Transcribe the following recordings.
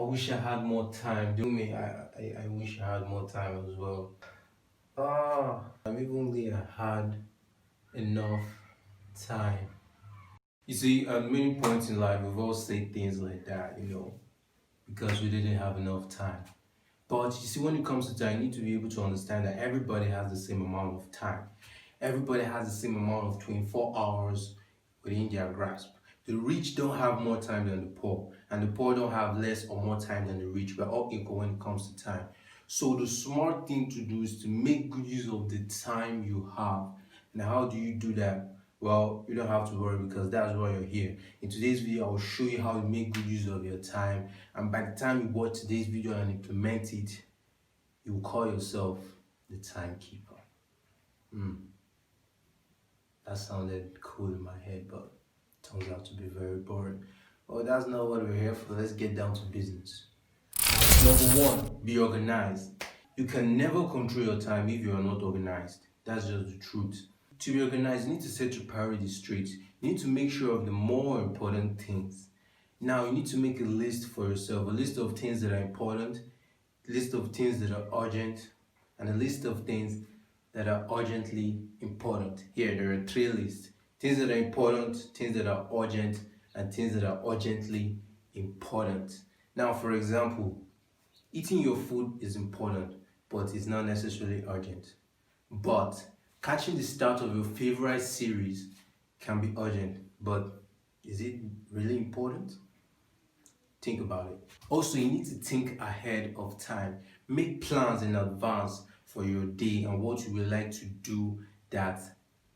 I wish I had more time. Do me, I wish I had more time as well. If only I had enough time. You see, at many points in life, we've all said things like that, because we didn't have enough time. But you see, when it comes to time, you need to be able to understand that everybody has the same amount of time. Everybody has the same amount of 24 hours within their grasp. The rich don't have more time than the poor, and the poor don't have less or more time than the rich. We're all equal when it comes to time. So the smart thing to do is to make good use of the time you have. And how do you do that? Well, you don't have to worry because that's why you're here. In today's video, I will show you how to make good use of your time. And by the time you watch today's video and implement it, you will call yourself the timekeeper. That sounded cool in my head, but turns out to be very boring. Well, that's not what we're here for. Let's get down to business. Number one, be organized. You can never control your time if you are not organized. That's just the truth. To be organized, you need to set your priorities straight. You need to make sure of the more important things. Now, you need to make a list for yourself, a list of things that are important, a list of things that are urgent, and a list of things that are urgently important. Here, there are three lists. Things that are important, things that are urgent, and things that are urgently important. Now, for example, eating your food is important, but it's not necessarily urgent. But catching the start of your favorite series can be urgent, but is it really important? Think about it. Also, you need to think ahead of time. Make plans in advance for your day and what you would like to do that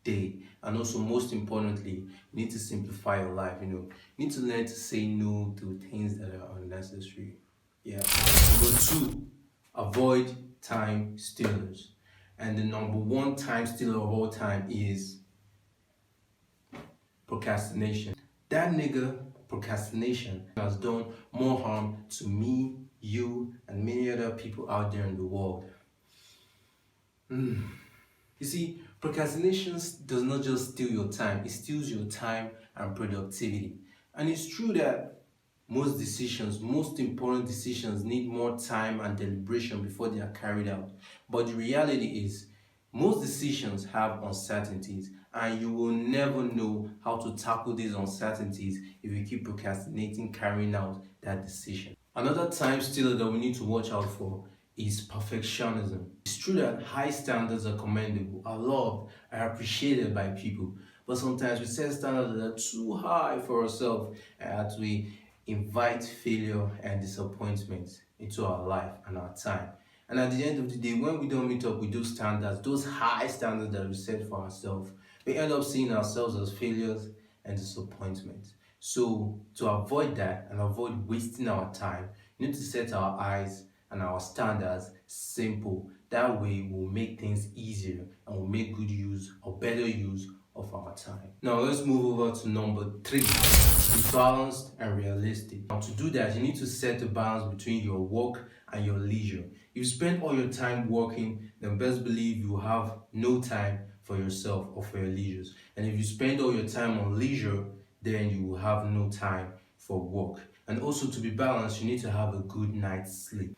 day. And also, most importantly, you need to simplify your life. You need to learn to say no to things that are unnecessary. Yeah. Number two, avoid time stealers. And the number one time stealer of all time is procrastination. That nigga, procrastination, has done more harm to me, you, and many other people out there in the world. You see, procrastination does not just steal your time, it steals your time and productivity. And it's true that most decisions, most important decisions, need more time and deliberation before they are carried out. But the reality is, most decisions have uncertainties, and you will never know how to tackle these uncertainties if you keep procrastinating carrying out that decision. Another time stealer that we need to watch out for is perfectionism. It's true that high standards are commendable, are loved, are appreciated by people, but sometimes we set standards that are too high for ourselves and we invite failure and disappointment into our life and our time. And at the end of the day, when we don't meet up with those standards, those high standards that we set for ourselves, we end up seeing ourselves as failures and disappointment. So to avoid that and avoid wasting our time, we need to set our eyes and our standards simple. That way we'll make things easier and we'll make good use or better use of our time. Now let's move over to number three. Be balanced and realistic. Now to do that, you need to set a balance between your work and your leisure. If you spend all your time working, then best believe you have no time for yourself or for your leisures. And if you spend all your time on leisure, then you will have no time for work. And also to be balanced, you need to have a good night's sleep.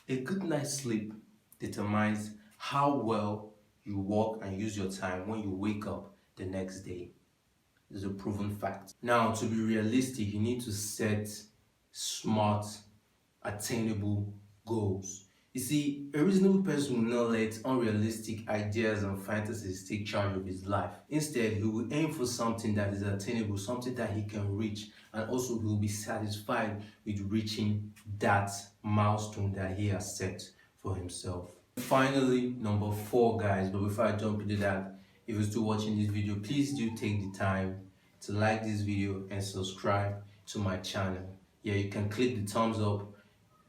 A good night's sleep determines how well you work and use your time when you wake up the next day. This is a proven fact. Now, to be realistic, you need to set smart, attainable goals. You see, a reasonable person will not let unrealistic ideas and fantasies take charge of his life. Instead, he will aim for something that is attainable, something that he can reach, and also he will be satisfied with reaching that milestone that he has set for himself. Finally, number four, guys, but before I jump into that, if you're still watching this video, please do take the time to like this video and subscribe to my channel. Yeah, you can click the thumbs up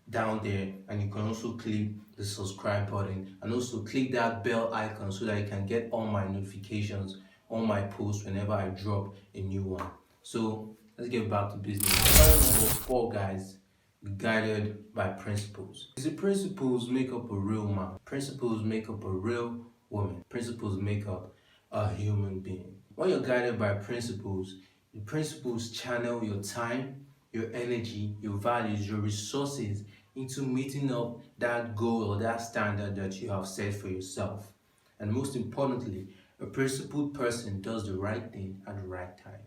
down there and you can also click the subscribe button and also click that bell icon so that you can get all my notifications on my posts whenever I drop a new one. So let's get back to business. Number four, guys, be guided by principles. The principles make up a real man. Principles make up a real woman. Principles make up a human being. When you're guided by principles, the principles channel your time, your energy, your values, your resources into meeting up that goal or that standard that you have set for yourself. And most importantly, a principled person does the right thing at the right time.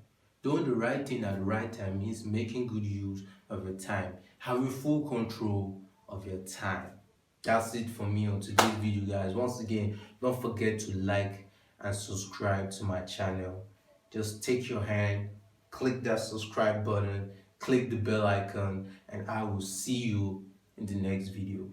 Doing the right thing at the right time means making good use of your time, having full control of your time. That's it for me on today's video, guys. Once again, don't forget to like and subscribe to my channel. Just take your hand, click that subscribe button, click the bell icon, and I will see you in the next video.